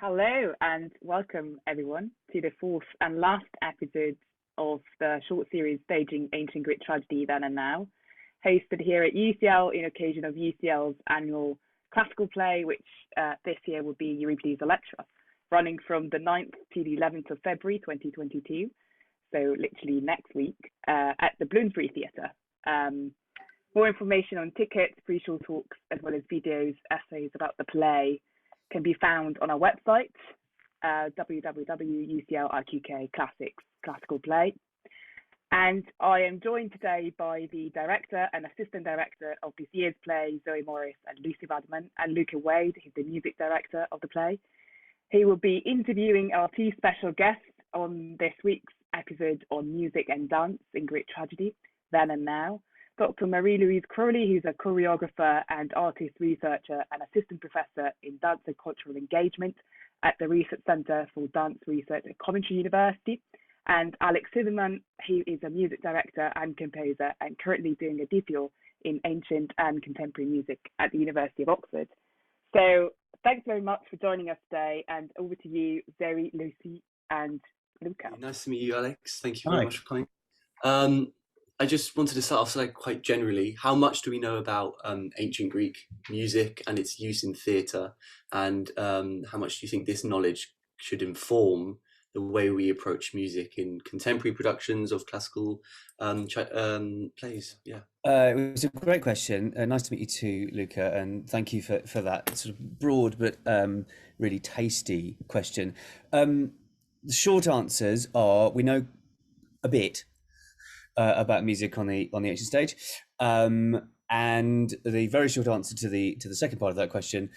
Hello and welcome everyone to the fourth and last episode of the short series Staging Ancient Greek Tragedy Then and Now, hosted here at UCL in occasion of UCL's annual classical play, which this year will be Euripides Electra, running from the 9th to the 11th of February 2022, so literally next week, at the Bloomsbury Theatre. More information on tickets, pre-show talks, as well as videos, essays about the play can be found on our website, www.ucl.rqk classical play. And I am joined today by the director and assistant director of this year's play, Zoe Morris and Lucy Vadman, and Luca Wade, who's the music director of the play. He will be interviewing our two special guests on this week's episode on music and dance in Greek tragedy, Then and Now. Dr. Marie-Louise Crowley, who's a choreographer and artist researcher and assistant professor in dance and cultural engagement at the Research Centre for Dance Research at Coventry University, and Alex Siverman, who is a music director and composer and currently doing a DPhil in ancient and contemporary music at the University of Oxford. So thanks very much for joining us today, and over to you, Zoe, Lucy, and Luca. Nice to meet you, Alex. Thank you very much for coming. I just wanted to start off quite generally. How much do we know about ancient Greek music and its use in theatre, and how much do you think this knowledge should inform the way we approach music in contemporary productions of classical plays? Yeah. It was a great question. Nice to meet you too, Luca, and thank you for that sort of broad but really tasty question. The short answers are we know a bit about music on the ancient stage, and the very short answer to the second part of that question,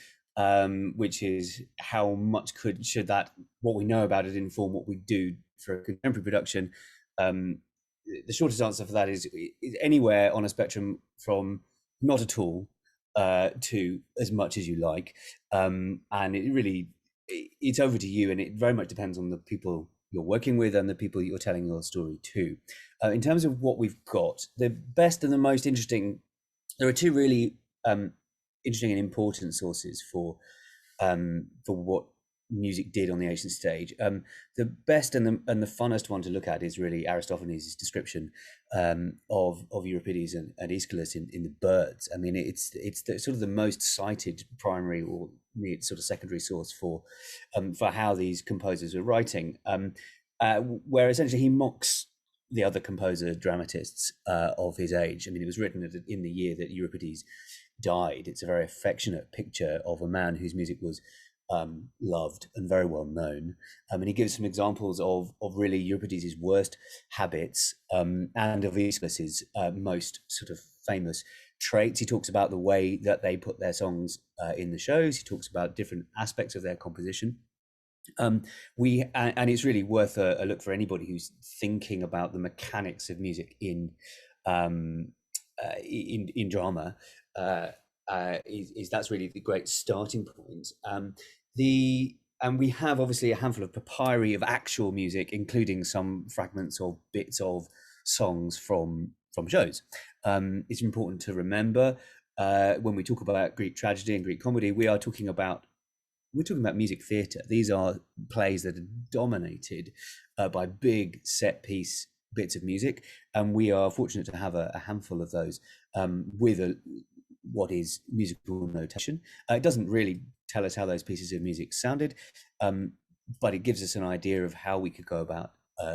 which is how much should what we know about it inform what we do for a contemporary production. The shortest answer for that is anywhere on a spectrum from not at all to as much as you like, and it's over to you, and it very much depends on the people you're working with and the people you're telling your story to. In terms of what we've got, the best and the most interesting, there are two really interesting and important sources for what music did on the ancient stage. The best and the funnest one to look at is really Aristophanes' description of Euripides and Aeschylus in the Birds. I mean, it's the, sort of the most cited primary or sort of secondary source for how these composers are writing, where essentially he mocks the other composer dramatists of his age. I mean, it was written in the year that Euripides died. It's a very affectionate picture of a man whose music was loved and very well known, and he gives some examples of really Euripides' worst habits and of Aeschylus' most sort of famous traits. He talks about the way that they put their songs in the shows. He talks about different aspects of their composition. And it's really worth a look for anybody who's thinking about the mechanics of music in drama. That's really the great starting point. And we have obviously a handful of papyri of actual music, including some fragments or bits of songs from shows. It's important to remember when we talk about Greek tragedy and Greek comedy, we're talking about music theatre. These are plays that are dominated by big set piece bits of music, and we are fortunate to have a handful of those with what is musical notation. It doesn't really tell us how those pieces of music sounded, but it gives us an idea of how we could go about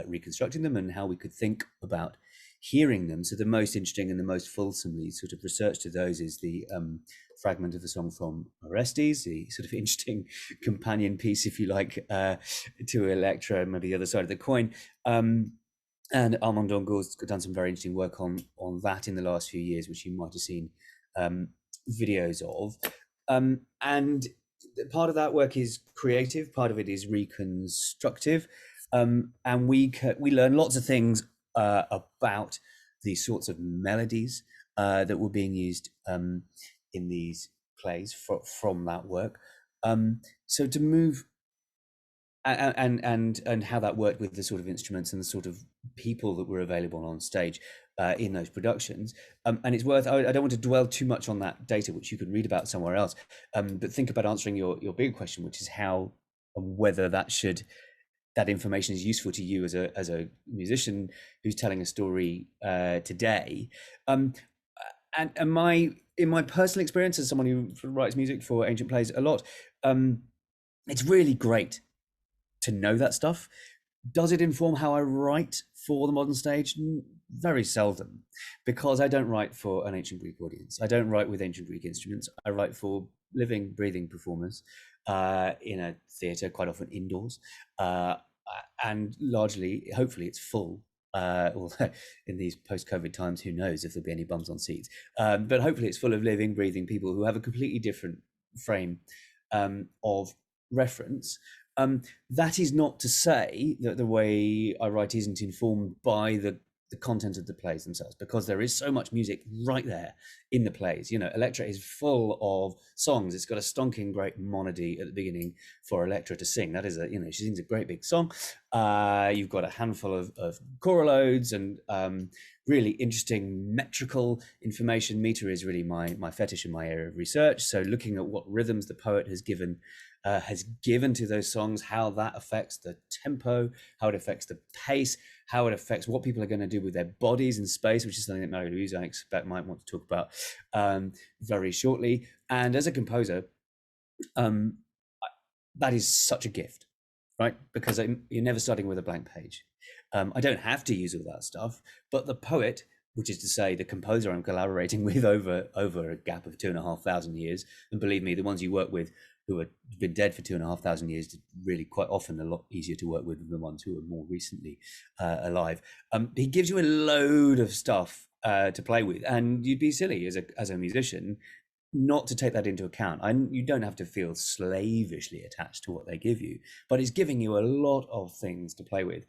reconstructing them and how we could think about hearing them. So the most interesting and the most fulsomely sort of research to those is the fragment of the song from Orestes, the sort of interesting companion piece, if you like, to Electra, maybe the other side of the coin. And Armand Dongour's done some very interesting work on that in the last few years, which you might have seen videos of. And part of that work is creative, part of it is reconstructive, and we learn lots of things about these sorts of melodies that were being used in these plays from that work. So to move and how that worked with the sort of instruments and the sort of people that were available on stage in those productions. And it's worth, I don't want to dwell too much on that data, which you can read about somewhere else, but think about answering your bigger question, which is how whether that information is useful to you as a musician who's telling a story today. And in my personal experience as someone who writes music for ancient plays a lot, it's really great to know that stuff. Does it inform how I write for the modern stage? Very seldom, because I don't write for an ancient Greek audience. I don't write with ancient Greek instruments. I write for living, breathing performers in a theatre, quite often indoors, and largely, hopefully, it's full. Although in these post-COVID times, who knows if there'll be any bums on seats? But hopefully, it's full of living, breathing people who have a completely different frame of reference. That is not to say that the way I write isn't informed by the content of the plays themselves, because there is so much music right there in the plays. You know, Electra is full of songs. It's got a stonking great monody at the beginning for Electra to sing. That is she sings a great big song. You've got a handful of choral odes and really interesting metrical information. Meter is really my fetish in my area of research. So looking at what rhythms the poet has given to those songs, how that affects the tempo, how it affects the pace, how it affects what people are going to do with their bodies in space, which is something that Marie-Louise, I expect, might want to talk about very shortly. And as a composer, that is such a gift, right? Because you're never starting with a blank page. I don't have to use all that stuff, but the poet, which is to say the composer I'm collaborating with over a gap of 2,500 years, and believe me, the ones you work with who have been dead for 2,500 years, really quite often a lot easier to work with than the ones who are more recently alive. He gives you a load of stuff to play with, and you'd be silly as a musician not to take that into account. You don't have to feel slavishly attached to what they give you, but it's giving you a lot of things to play with.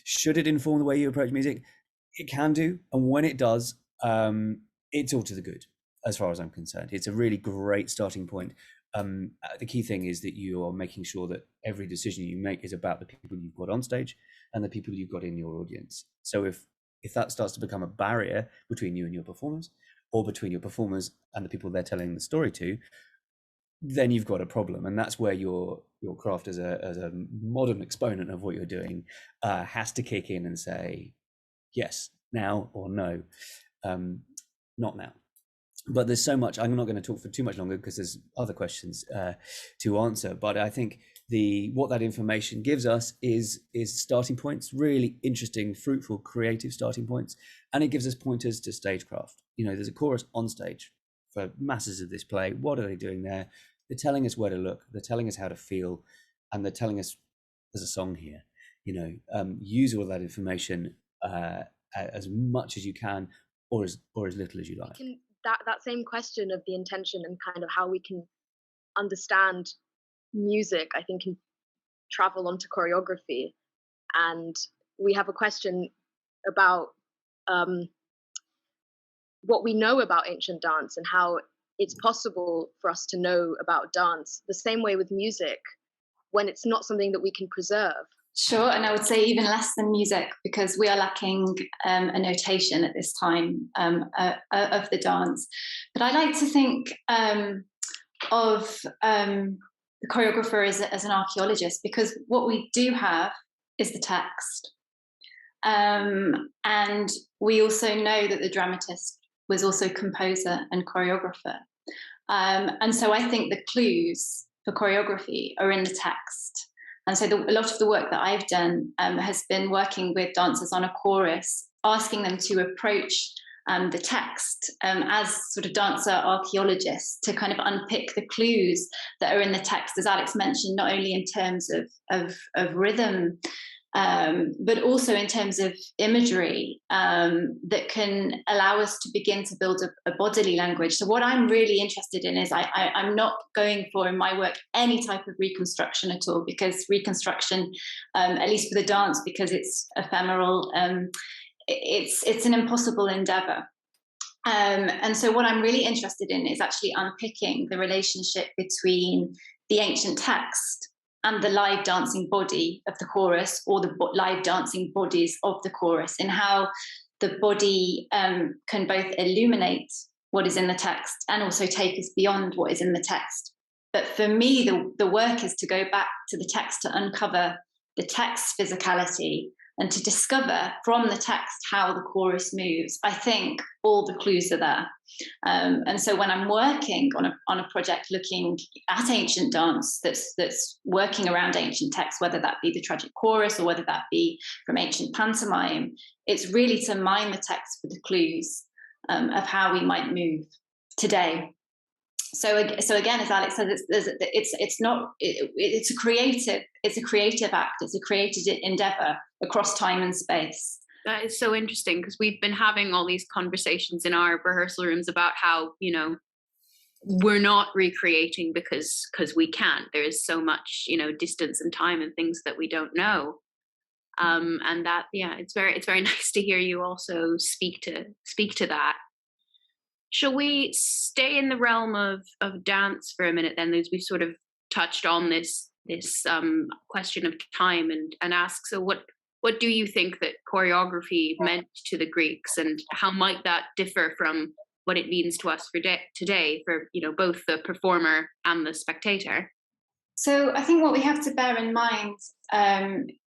Should it inform the way you approach music? It can do, and when it does, it's all to the good, as far as I'm concerned. It's a really great starting point. The key thing is that you are making sure that every decision you make is about the people you've got on stage and the people you've got in your audience. So if that starts to become a barrier between you and your performers, or between your performers and the people they're telling the story to, then you've got a problem. And that's where your craft as a modern exponent of what you're doing has to kick in and say, yes, now, or no, not now. But there's so much. I'm not going to talk for too much longer because there's other questions to answer. But I think what that information gives us is starting points, really interesting, fruitful, creative starting points, and it gives us pointers to stagecraft. There's a chorus on stage for masses of this play. What are they doing there? They're telling us where to look. They're telling us how to feel, and they're telling us there's a song here. Use all that information as much as you can, or as little as you like. That same question of the intention and kind of how we can understand music, I think, can travel onto choreography. And we have a question about what we know about ancient dance and how it's possible for us to know about dance the same way with music when it's not something that we can preserve. Sure, and I would say even less than music, because we are lacking a notation at this time of the dance. But I like to think of the choreographer as an archaeologist, because what we do have is the text. And we also know that the dramatist was also composer and choreographer. And so I think the clues for choreography are in the text. And so a lot of the work that I've done has been working with dancers on a chorus, asking them to approach the text as sort of dancer archaeologists to kind of unpick the clues that are in the text, as Alex mentioned, not only in terms of rhythm, but also in terms of imagery that can allow us to begin to build a bodily language. So what I'm really interested in is I'm not going for, in my work, any type of reconstruction at all, because reconstruction, at least for the dance, because it's ephemeral, it's an impossible endeavor. And so what I'm really interested in is actually unpicking the relationship between the ancient text and the live dancing body of the chorus, or the live dancing bodies of the chorus, and how the body can both illuminate what is in the text and also take us beyond what is in the text. But for me, the work is to go back to the text to uncover the text's physicality and to discover from the text how the chorus moves. I think all the clues are there. And so when I'm working on a project looking at ancient dance that's working around ancient texts, whether that be the tragic chorus or whether that be from ancient pantomime, it's really to mine the text for the clues of how we might move today. So again, as Alex says, it's a creative act. It's a creative endeavor across time and space. That is so interesting, because we've been having all these conversations in our rehearsal rooms about how, you know, we're not recreating because we can't. There is so much, you know, distance and time and things that we don't know. And that, yeah, it's very nice to hear you also speak to that. Shall we stay in the realm of dance for a minute then, as we've sort of touched on this question of time, and ask, so what do you think that choreography meant to the Greeks, and how might that differ from what it means to us for today, for, you know, both the performer and the spectator? So I think what we have to bear in mind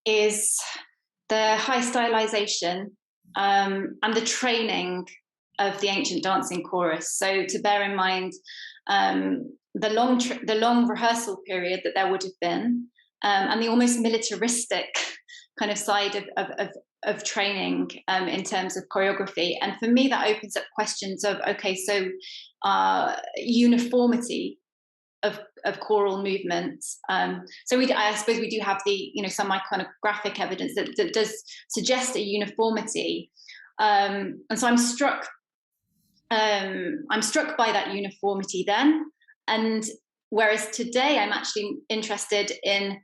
is the high stylization and the training of the ancient dancing chorus. So to bear in mind the long rehearsal period that there would have been, and the almost militaristic kind of side of training in terms of choreography. And for me, that opens up questions of, okay, so uniformity of choral movements. So I suppose we do have the, you know, some iconographic evidence that does suggest a uniformity. And so I'm struck by that uniformity then. And whereas today I'm actually interested in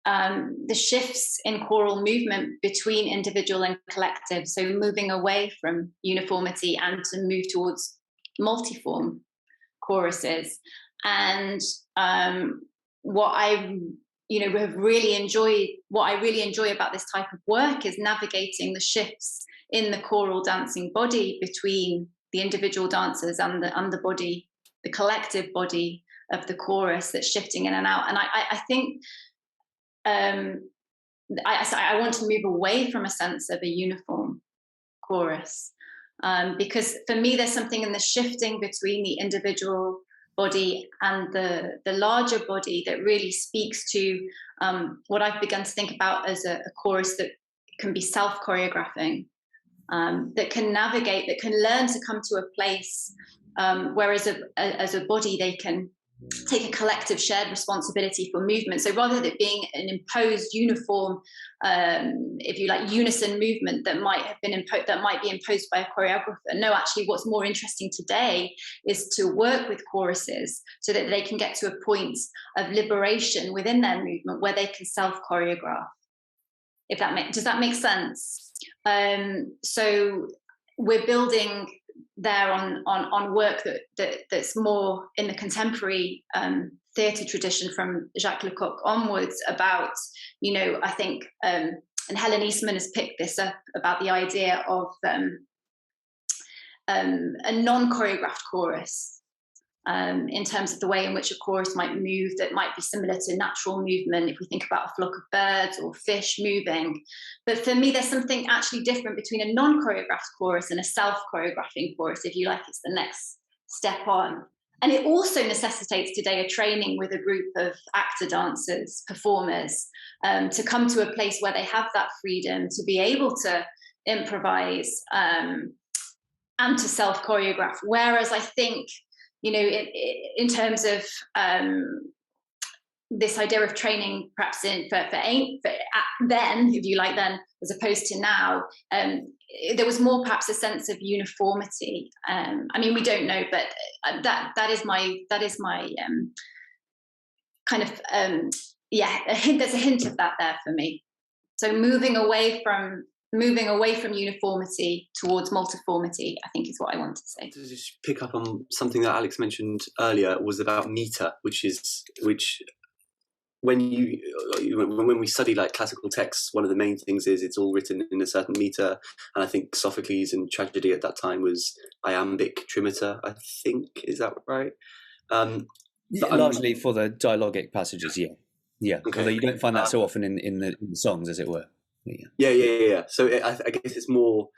the shifts in choral movement between individual and collective. So moving away from uniformity and to move towards multiform choruses. And what I really enjoy about this type of work is navigating the shifts in the choral dancing body between the individual dancers and the body, the collective body of the chorus that's shifting in and out. And I think I want to move away from a sense of a uniform chorus, because for me there's something in the shifting between the individual body and the larger body that really speaks to what I've begun to think about as a chorus that can be self-choreographing, that can navigate, that can learn to come to a place where as a body they can take a collective shared responsibility for movement. So rather than it being an imposed uniform, if you like, unison movement that might be imposed by a choreographer. No, actually what's more interesting today is to work with choruses so that they can get to a point of liberation within their movement where they can self-choreograph. Does that make sense? So we're building there on work that's more in the contemporary theatre tradition from Jacques Lecoq onwards about, you know, I think, and Helen Eastman has picked this up about the idea of a non-choreographed chorus, in terms of the way in which a chorus might move that might be similar to natural movement if we think about a flock of birds or fish moving. But for me, there's something actually different between a non-choreographed chorus and a self-choreographing chorus, if you like. It's the next step on. And it also necessitates today a training with a group of actor dancers, performers, to come to a place where they have that freedom to be able to improvise and to self-choreograph. Whereas I think, you know, in terms of this idea of training, perhaps then, if you like, then as opposed to now, there was more perhaps a sense of uniformity. I mean, we don't know, but that is my kind of a hint. There's a hint of that there for me. So moving away from uniformity towards multiformity, I think is what I want to say. To just pick up on something that Alex mentioned earlier was about meter, which when we study like classical texts, one of the main things is it's all written in a certain meter, and I think Sophocles in tragedy at that time was iambic trimeter. I think, is that right? Largely for the dialogic passages, yeah. Okay. Although you don't find that so often in the songs, as it were. Yeah. So I guess it's more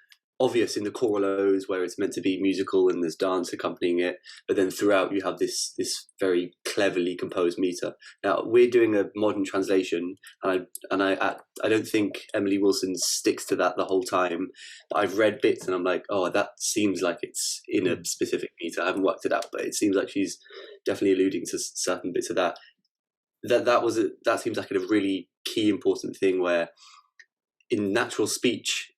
obvious in the choral odes where it's meant to be musical and there's dance accompanying it, but then throughout you have this very cleverly composed meter. Now we're doing a modern translation, and I don't think Emily Wilson sticks to that the whole time. I've read bits and I'm like, oh, that seems like it's in a specific meter. I haven't worked it out, but it seems like she's definitely alluding to certain bits of that. That seems like a really key important thing where in natural speech,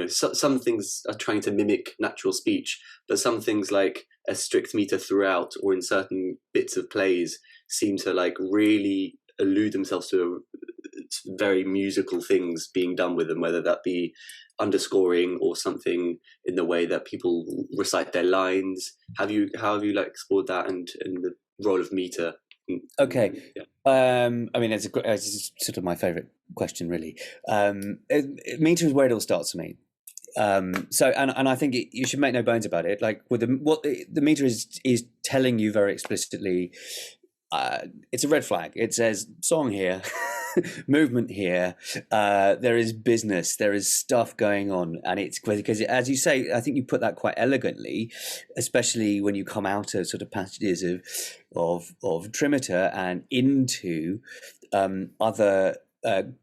some things are trying to mimic natural speech, but some things like a strict meter throughout or in certain bits of plays seem to like really allude themselves to very musical things being done with them, whether that be underscoring or something in the way that people recite their lines. How have you like explored that and the role of meter? Okay. Yeah. I mean, it's sort of my favourite question, really. Meter is where it all starts for me. So, and I think you should make no bones about it. Like with what the meter is telling you very explicitly. It's a red flag. It says song here, movement here. There is business. There is stuff going on, and it's because, as you say, I think you put that quite elegantly, especially when you come out of sort of passages of trimeter and into other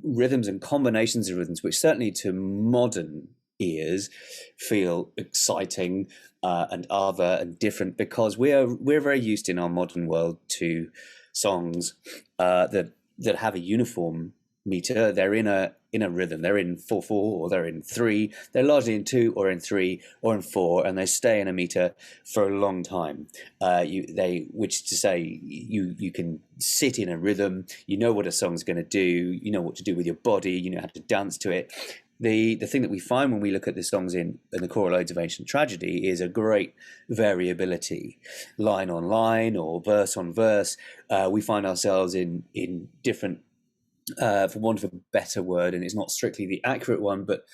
rhythms and combinations of rhythms, which certainly to modern ears feel exciting and other and different, because we're very used in our modern world to songs that have a uniform meter. They're in a rhythm. They're in 4/4 or they're in 3. They're largely in 2 or in 3 or in 4, and they stay in a meter for a long time. Which is to say, you can sit in a rhythm. You know what a song's going to do. You know what to do with your body. You know how to dance to it. The thing that we find when we look at the songs in the choral odes of ancient tragedy is a great variability, line on line or verse on verse. We find ourselves in different, for want of a better word, and it's not strictly the accurate one, but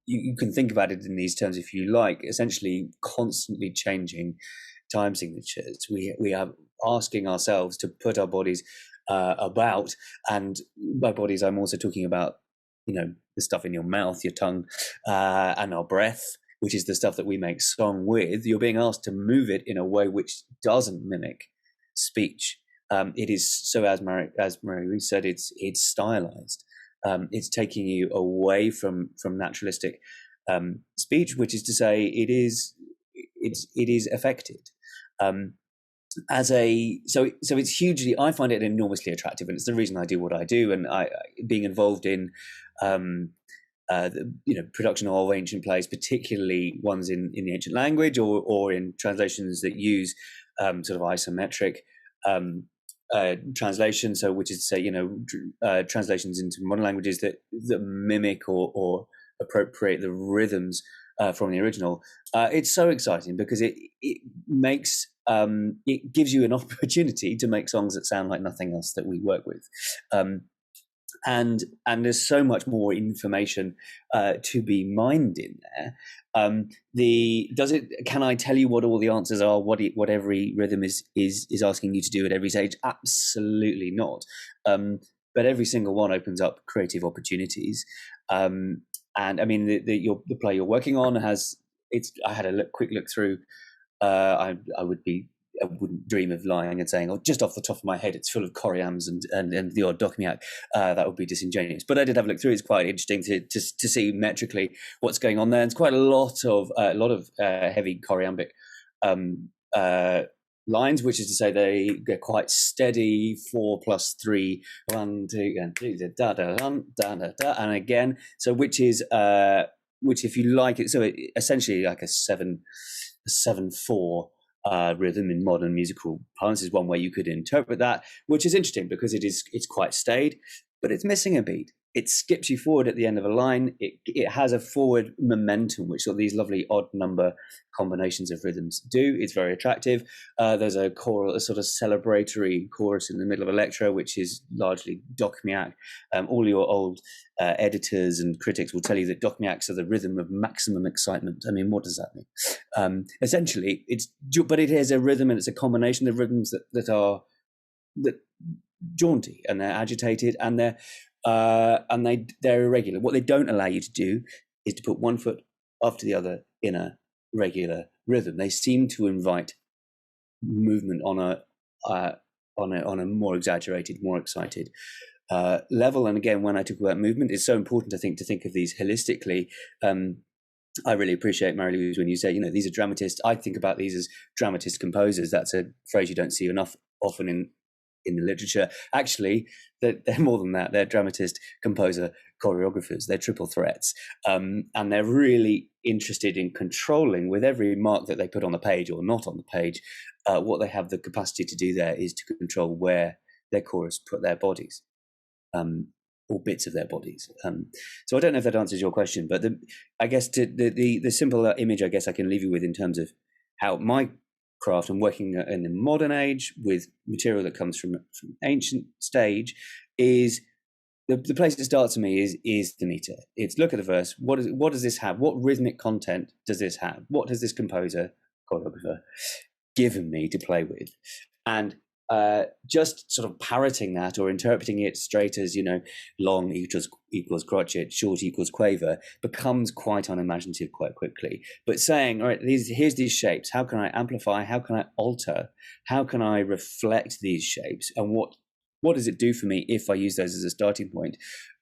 you can think about it in these terms if you like. Essentially, constantly changing time signatures. We are asking ourselves to put our bodies about, and by bodies I'm also talking about the stuff in your mouth, your tongue, and our breath, which is the stuff that we make song with. You're being asked to move it in a way which doesn't mimic speech. It is, so as Marie said, it's stylized. It's taking you away from naturalistic speech, which is to say, it is affected. So it's hugely, I find it enormously attractive, and it's the reason I do what I do. And being involved in production of ancient plays, particularly ones in the ancient language or in translations that use sort of isometric translation, so which is to say translations into modern languages that mimic or appropriate the rhythms from the original. It's so exciting because it makes it gives you an opportunity to make songs that sound like nothing else that we work with. And there's so much more information to be mined in there. Can I tell you what all the answers are? What every rhythm is asking you to do at every stage? Absolutely not. But every single one opens up creative opportunities. And I mean, the play you're working on has. I had a quick look through. I wouldn't dream of lying and saying, just off the top of my head, it's full of choriams and the odd documiac. That would be disingenuous. But I did have a look through. It's quite interesting to see metrically what's going on there. And it's quite a lot of heavy choriambic lines, which is to say they're quite steady, 4+3, 1, 2, and 3, da da da da da, and again. So which if you like it, so it essentially like a 7/4 rhythm in modern musical parlance is one way you could interpret that, which is interesting because it's quite staid, but it's missing a beat. it skips you forward at the end of a line. It has a forward momentum, which sort of these lovely odd number combinations of rhythms do. It's very attractive. There's a sort of celebratory chorus in the middle of a lecture, which is largely Dochmiak. All your old editors and critics will tell you that Dochmiaks are the rhythm of maximum excitement. I mean, what does that mean? Essentially, but it is a rhythm, and it's a combination of rhythms that jaunty, and they're agitated, and they're irregular. What they don't allow you to do is to put one foot after the other in a regular rhythm. They seem to invite movement on a more exaggerated, more excited level. And again, when I talk about movement, it's so important, I think, to think of these holistically. I really appreciate, Mary-Louise, when you say, these are dramatists. I think about these as dramatist composers. That's a phrase you don't see often in the literature. Actually, they're more than that. They're dramatist, composer, choreographers. They're triple threats. And they're really interested in controlling, with every mark that they put on the page or not on the page, what they have the capacity to do there is to control where their chorus put their bodies, or bits of their bodies. So I don't know if that answers your question, but I guess the simple image I guess I can leave you with in terms of how my craft and working in the modern age with material that comes from ancient stage is the place to start to me is the meter. It's look at the verse. What does this have? What rhythmic content does this have? What has this composer, choreographer, given me to play with? And just sort of parroting that or interpreting it straight as, long equals crotchet, short equals quaver, becomes quite unimaginative quite quickly. But saying, all right, here's these shapes. How can I amplify? How can I alter? How can I reflect these shapes? And what does it do for me if I use those as a starting point?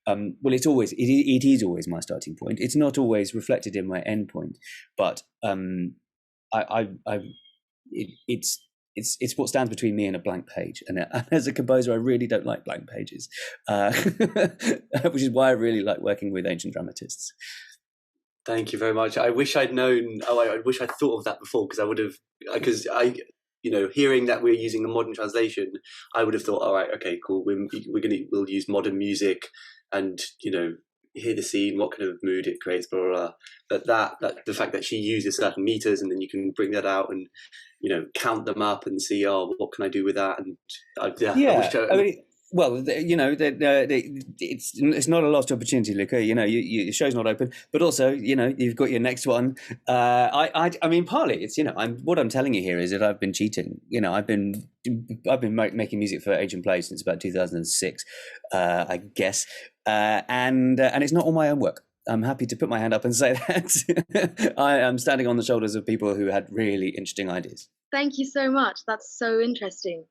Well, it is always my starting point. It's not always reflected in my end point, but it's what stands between me and a blank page. And as a composer, I really don't like blank pages, which is why I really like working with ancient dramatists. Thank you very much. I wish I'd known. I wish I'd thought of that before, hearing that we're using the modern translation, I would have thought, all right, okay, cool. We'll use modern music, and hear the scene, what kind of mood it creates, blah blah blah. But that the fact that she uses certain meters, and then you can bring that out and count them up and see, what can I do with that? And it's not a lost opportunity, Luca. The show's not open, but also you've got your next one. I mean, partly it's what I'm telling you here is that I've been cheating. I've been making music for ancient plays since about 2006, I guess, and it's not all my own work. I'm happy to put my hand up and say that. I am standing on the shoulders of people who had really interesting ideas. Thank you so much. That's so interesting.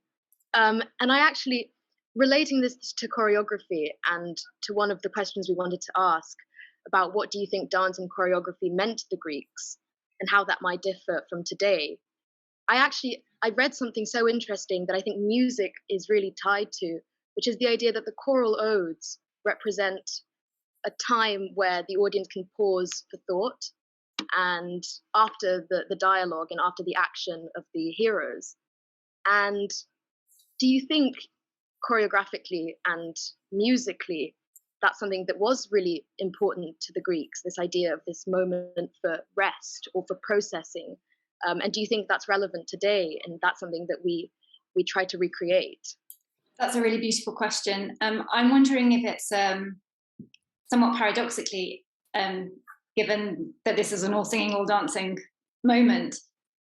And I actually, relating this to choreography and to one of the questions we wanted to ask about what do you think dance and choreography meant to the Greeks and how that might differ from today, I read something so interesting that I think music is really tied to, which is the idea that the choral odes represent a time where the audience can pause for thought, and after the dialogue and after the action of the heroes. And do you think choreographically and musically that's something that was really important to the Greeks, this idea of this moment for rest or for processing? And do you think that's relevant today, and that's something that we try to recreate? That's a really beautiful question. I'm wondering if it's somewhat paradoxically, given that this is an all singing, all dancing moment,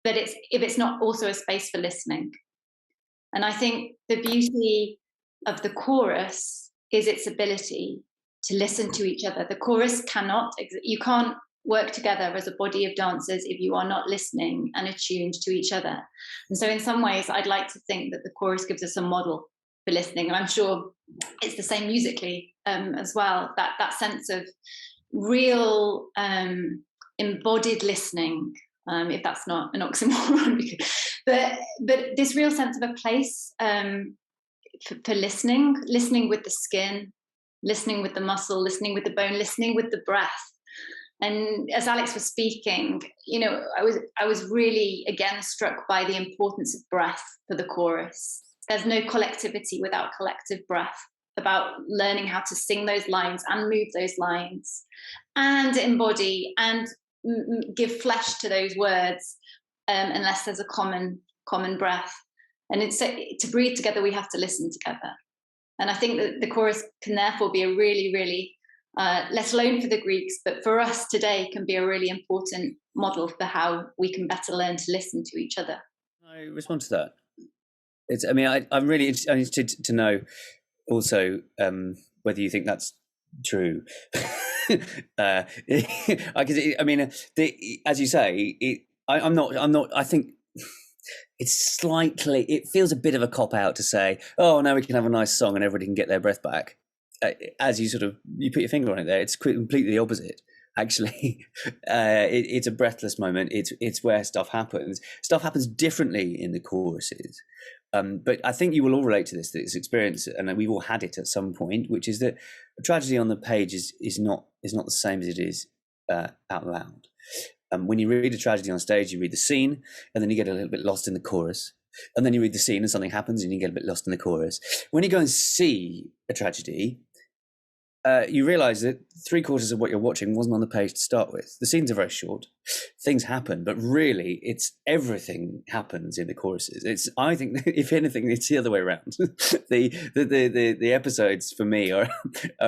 that if it's not also a space for listening. And I think the beauty of the chorus is its ability to listen to each other. The chorus you can't work together as a body of dancers if you are not listening and attuned to each other. And so in some ways, I'd like to think that the chorus gives us a model for listening. And I'm sure it's the same musically as well, that sense of real embodied listening, if that's not an oxymoron, but this real sense of a place for listening with the skin, listening with the muscle, listening with the bone, listening with the breath. And as Alex was speaking, I was really again struck by the importance of breath for the chorus. There's no collectivity without collective breath about learning how to sing those lines and move those lines and embody and give flesh to those words, unless there's a common breath. And it's to breathe together, we have to listen together. And I think that the chorus can therefore be a really, really, let alone for the Greeks, but for us today, can be a really important model for how we can better learn to listen to each other. I respond to that. I'm really interested to know also whether you think that's true. As you say, I'm not. I think it feels a bit of a cop out to say, oh, now we can have a nice song and everybody can get their breath back. As you put your finger on it there, it's completely the opposite. Actually, it's a breathless moment. It's where stuff happens. Stuff happens differently in the choruses. But I think you will all relate to this experience, and we've all had it at some point, which is that a tragedy on the page is not the same as it is out loud. When you read a tragedy on stage, you read the scene, and then you get a little bit lost in the chorus. And then you read the scene and something happens and you get a bit lost in the chorus. When you go and see a tragedy, you realise that 3/4 of what you're watching wasn't on the page to start with. The scenes are very short, things happen, but really, it's everything happens in the choruses. I think, if anything, it's the other way around. the episodes for me are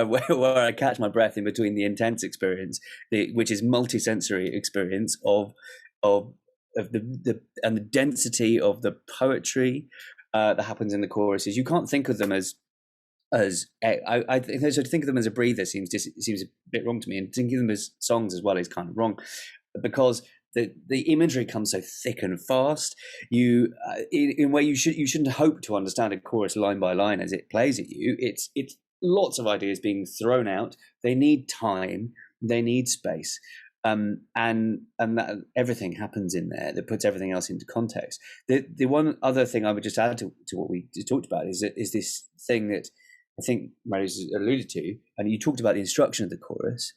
where I catch my breath in between the intense experience, which is multi-sensory experience of the density of the poetry that happens in the choruses. You can't think of them as I think of them as a breather seems a bit wrong to me, and thinking of them as songs as well is kind of wrong, because the imagery comes so thick and fast. In where you shouldn't hope to understand a chorus line by line as it plays at you. It's lots of ideas being thrown out. They need time. They need space. And that everything happens in there that puts everything else into context. The one other thing I would just add to what we just talked about is this thing that I think Mary's alluded to, and you talked about the instruction of the chorus.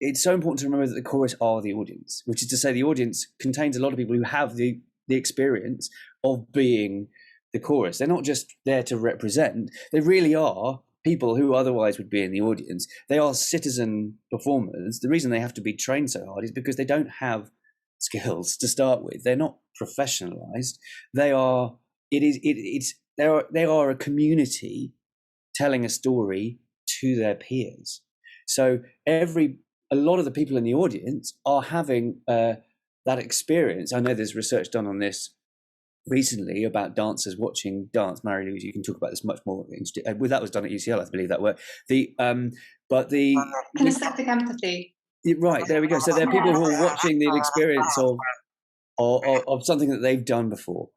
It's so important to remember that the chorus are the audience, which is to say the audience contains a lot of people who have the experience of being the chorus. They're not just there to represent, they really are people who otherwise would be in the audience. They are citizen performers. The reason they have to be trained so hard is because they don't have skills to start with. They're not professionalized. They are a community telling a story to their peers. So a lot of the people in the audience are having that experience. I know there's research done on this recently about dancers watching dance. Mary Louise, you can talk about this much more. That was done at UCL, I believe that work. Kinesthetic empathy. Right, there we go. So there are people who are watching the experience of something that they've done before.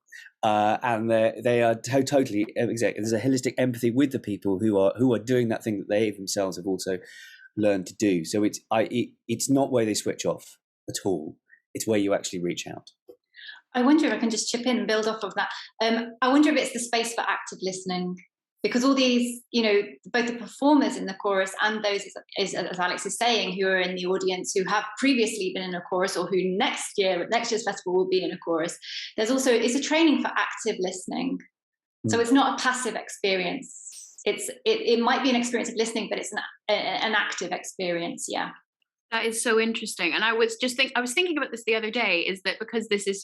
And they are totally exactly. There's a holistic empathy with the people who are doing that thing that they themselves have also learned to do. So it's not where they switch off at all. It's where you actually reach out. I wonder if I can just chip in and build off of that. I wonder if it's the space for active listening, because all these, both the performers in the chorus and those, as Alex is saying, who are in the audience, who have previously been in a chorus or who next year's festival will be in a chorus. It's a training for active listening. So it's not a passive experience. It might be an experience of listening, but it's an active experience. Yeah. That is so interesting. And I was thinking about this the other day, is that because this is,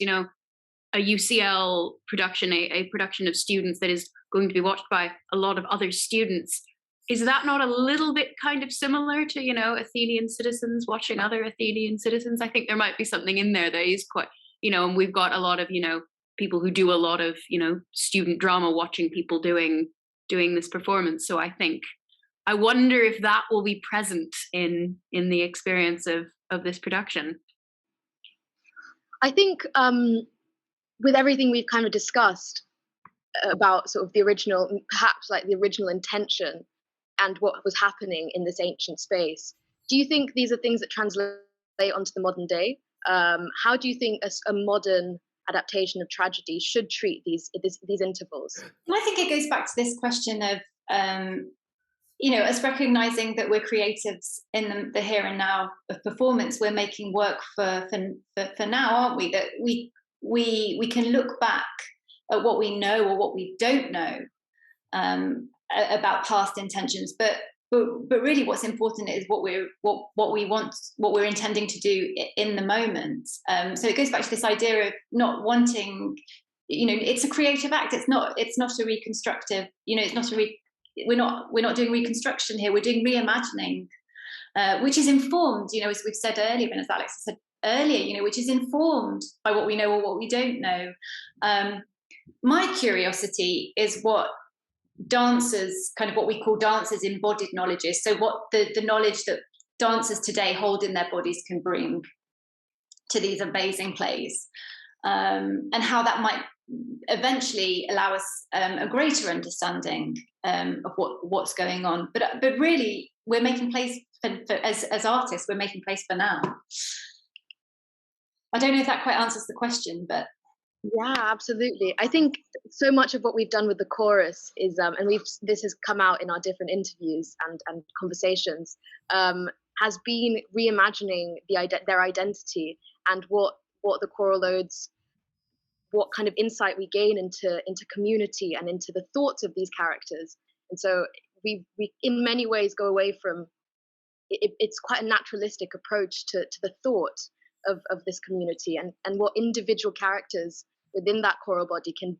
a UCL production, a production of students that is going to be watched by a lot of other students, is that not a little bit kind of similar to, Athenian citizens watching other Athenian citizens? I think there might be something in there that is quite, and we've got a lot of, people who do a lot of, student drama watching people doing this performance. So I wonder if that will be present in the experience of this production. I think with everything we've kind of discussed about sort of the original, perhaps like the original intention and what was happening in this ancient space, do you think these are things that translate onto the modern day? How do you think a modern adaptation of tragedy should treat these intervals? And I think it goes back to this question of us recognizing that we're creatives in the here and now of performance. We're making work for now, aren't we? That we can look back at what we know or what we don't know, and about past intentions, but really what's important is what we want, what we're intending to do in the moment. So it goes back to this idea of not wanting, it's a creative act. It's not a reconstructive, it's not we're not doing reconstruction here. We're doing reimagining, which is informed, as we've said earlier, and as Alex said earlier, which is informed by what we know or what we don't know. My curiosity is what dancers, kind of what we call dancers' embodied knowledge is. So what the knowledge that dancers today hold in their bodies can bring to these amazing plays, and how that might eventually allow us a greater understanding of what's going on. But really, we're making plays as artists. We're making plays for now. I don't know if that quite answers the question, but yeah, absolutely. I think so much of what we've done with the chorus is, and this has come out in our different interviews and conversations, has been reimagining their identity and what the choral odes, what kind of insight we gain into community and into the thoughts of these characters. And so we in many ways go away from it's quite a naturalistic approach to the thought of this community and what individual characters within that choral body can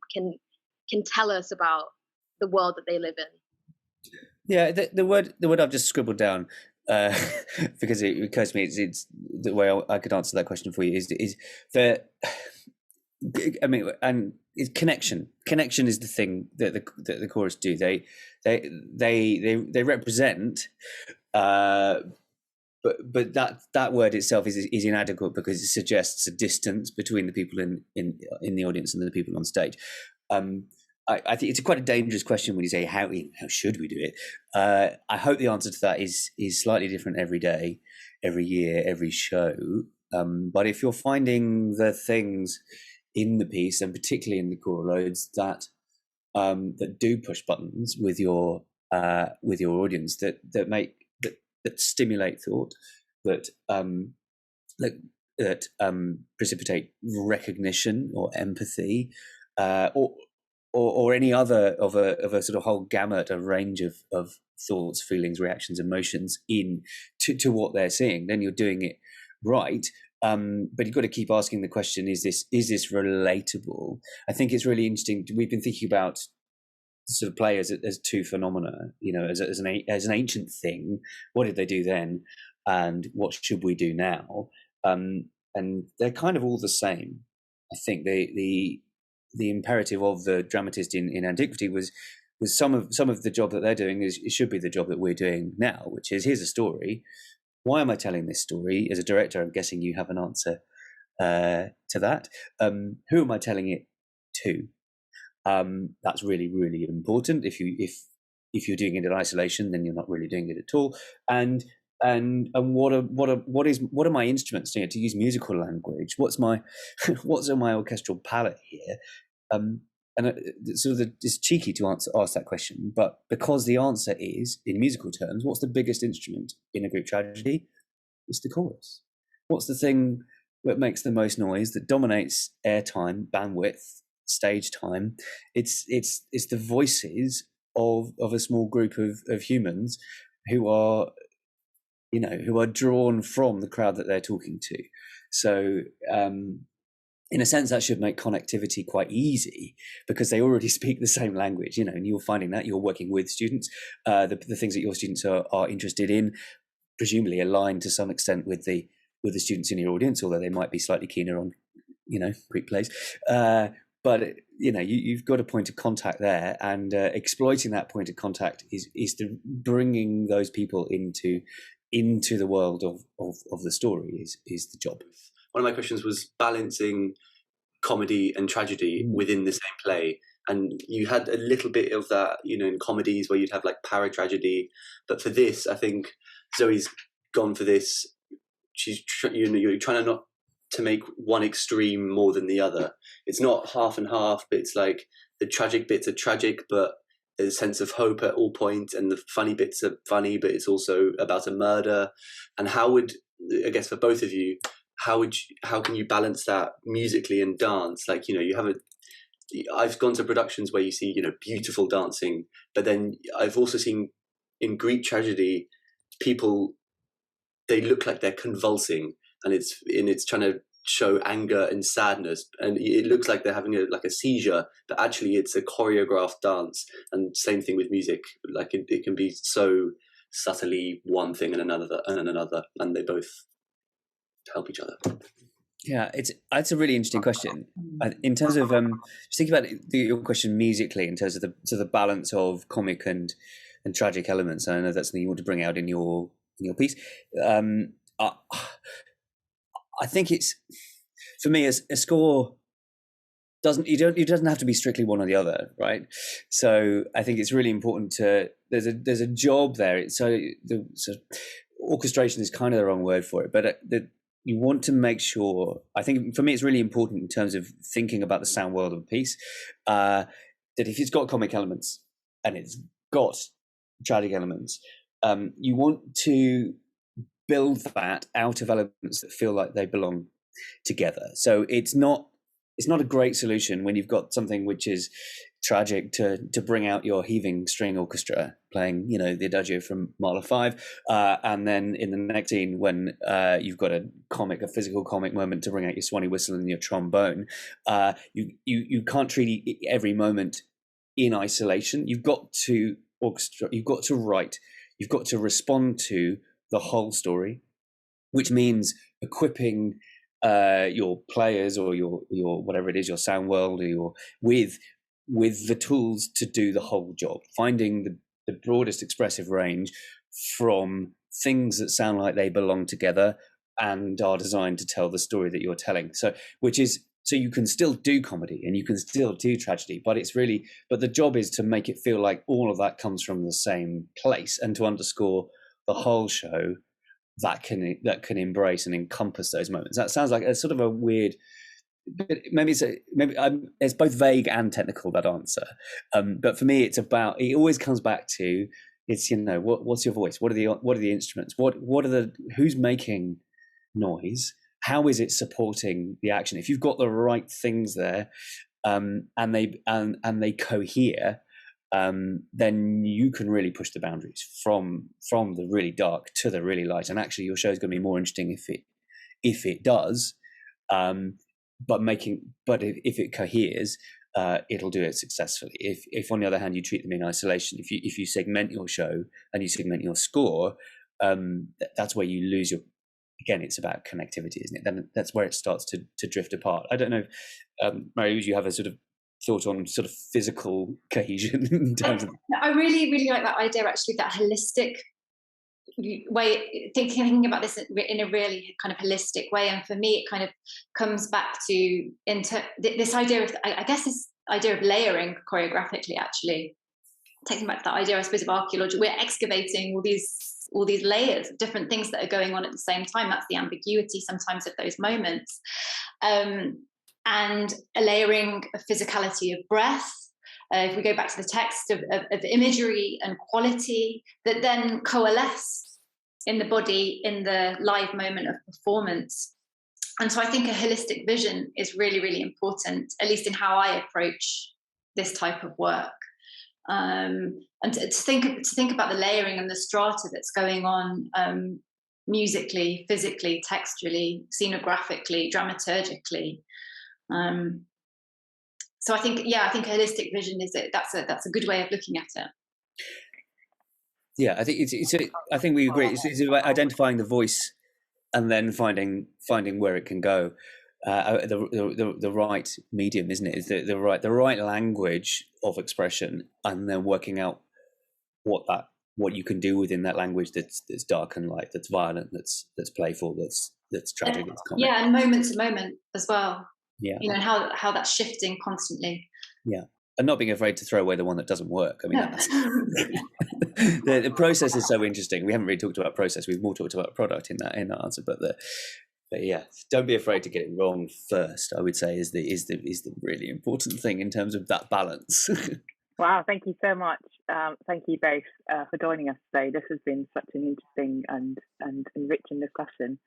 tell us about the world that they live in. Yeah, the word I've just scribbled down because it occurs to me, it's the way I could answer that question for you is the, I mean, and it's connection. Connection is the thing that the chorus do. They represent. But that word itself is inadequate because it suggests a distance between the people in the audience and the people on stage. I think it's quite a dangerous question when you say how should we do it. I hope the answer to that is slightly different every day, every year, every show. But if you're finding the things in the piece, and particularly in the choral odes, that do push buttons with your audience, that stimulate thought, that precipitate recognition or empathy, or any other of a sort of whole gamut, a range of thoughts, feelings, reactions, emotions to what they're seeing, then you're doing it right. But you've got to keep asking the question: is this relatable? I think it's really interesting. We've been thinking about sort of play as two phenomena, as an ancient thing. What did they do then, and what should we do now? And they're kind of all the same. I think the imperative of the dramatist in antiquity was some of the job that they're doing it should be the job that we're doing now, which is, here's a story. Why am I telling this story? As a director, I'm guessing you have an answer to that. Who am I telling it to? That's really, really important. If you're doing it in isolation, then you're not really doing it at all. And what are my instruments? To use musical language, what's on my orchestral palette here? It's cheeky to ask that question, but because the answer is, in musical terms, what's the biggest instrument in a Greek tragedy? It's the chorus. What's the thing that makes the most noise, that dominates airtime, bandwidth, stage time? It's the voices of a small group of humans who are drawn from the crowd that they're talking to. So in a sense, that should make connectivity quite easy because they already speak the same language, and you're finding that you're working with students, the things that your students are interested in, presumably aligned to some extent with the students in your audience, although they might be slightly keener on Greek plays. But you've got a point of contact there, and exploiting that point of contact is the bringing those people into the world of the story is the job. One of my questions was balancing comedy and tragedy within the same play, and you had a little bit of that, in comedies where you'd have like para-tragedy, but for this, I think Zoe's gone for this. She's you're trying not to make one extreme more than the other. It's not half and half, but it's like the tragic bits are tragic, but there's a sense of hope at all points, and the funny bits are funny, but it's also about a murder. And I guess for both of you, how can you balance that musically and dance? Like, you have I've gone to productions where you see, beautiful dancing, but then I've also seen in Greek tragedy, people, they look like they're convulsing, and it's trying to show anger and sadness, and it looks like they're having a seizure, but actually it's a choreographed dance. And same thing with music, like it can be so subtly one thing and another, and they both help each other. Yeah, it's a really interesting question. In terms of just think about your question musically, in terms of the balance of comic and tragic elements. And I know that's something you want to bring out in your piece. I think it's, for me, a score doesn't have to be strictly one or the other, right? So I think it's really important there's a job there. So orchestration is kind of the wrong word for it, but you want to make sure, I think for me it's really important in terms of thinking about the sound world of a piece, that if it's got comic elements and it's got tragic elements, you want to build that out of elements that feel like they belong together. So it's not a great solution when you've got something which is tragic to bring out your heaving string orchestra playing, the Adagio from Mahler 5, and then in the next scene when you've got a physical comic moment to bring out your swanee whistle and your trombone. You can't treat every moment in isolation. You've got to orchestra, you've got to write, you've got to respond to the whole story, which means equipping your players or your whatever it is, your sound world, or with the tools to do the whole job, finding the broadest expressive range from things that sound like they belong together and are designed to tell the story that you're telling. So you can still do comedy and you can still do tragedy, but the job is to make it feel like all of that comes from the same place, and to underscore the whole show that can embrace and encompass those moments. That sounds like a sort of a weird, it's both vague and technical, that answer. But for me, it always comes back to, it's, what's your voice? What are the instruments? Who's making noise? How is it supporting the action? If you've got the right things there, and they cohere, then you can really push the boundaries from the really dark to the really light. And actually, your show is going to be more interesting if it does. But if it coheres, it'll do it successfully. If on the other hand you treat them in isolation, if you segment your show and you segment your score, that's where you lose your. Again, it's about connectivity, isn't it? Then that's where it starts to drift apart. I don't know, Mary, would you have a sort of thought on sort of physical cohesion in terms of? I really, really like that idea, actually, that holistic way, thinking about this in a really kind of holistic way. And for me, it kind of comes back to this idea of, I guess, this idea of layering choreographically, actually. Taking back to that idea, I suppose, of archaeology, we're excavating all these layers of different things that are going on at the same time. That's the ambiguity sometimes of those moments. And a layering of physicality of breath. If we go back to the text of imagery and quality that then coalesce in the body in the live moment of performance. And so I think a holistic vision is really, really important, at least in how I approach this type of work. And to think about the layering and the strata that's going on musically, physically, textually, scenographically, dramaturgically. So I think a holistic vision that's a good way of looking at it. Yeah, I think I think we agree. It's about identifying the voice and then finding where it can go. The right medium, isn't it? Is the right language of expression, and then working out what you can do within that language that's dark and light, that's violent, that's playful, that's tragic, that's comic. Yeah, and moment to moment as well. Yeah, and how that's shifting constantly. Yeah, and not being afraid to throw away the one that doesn't work. I mean, the process is so interesting. We haven't really talked about process. We've more talked about product in that answer, but yeah, don't be afraid to get it wrong first. I would say is the really important thing in terms of that balance. Wow, thank you so much. Thank you both for joining us today. This has been such an interesting and enriching discussion.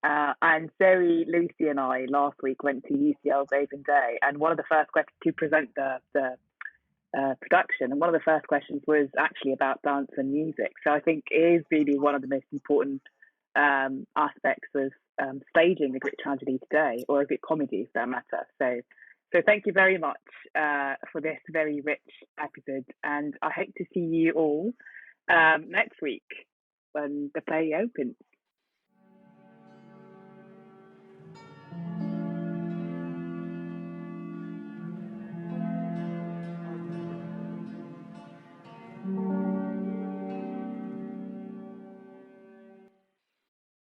And Zoe, Lucy, and I last week went to UCL's Open Day, and one of the first questions to present the production, and one of the first questions was actually about dance and music. So I think it is really one of the most important aspects of staging a Greek tragedy today, or a Greek comedy, for that matter. So thank you very much for this very rich episode, and I hope to see you all next week when the play opens.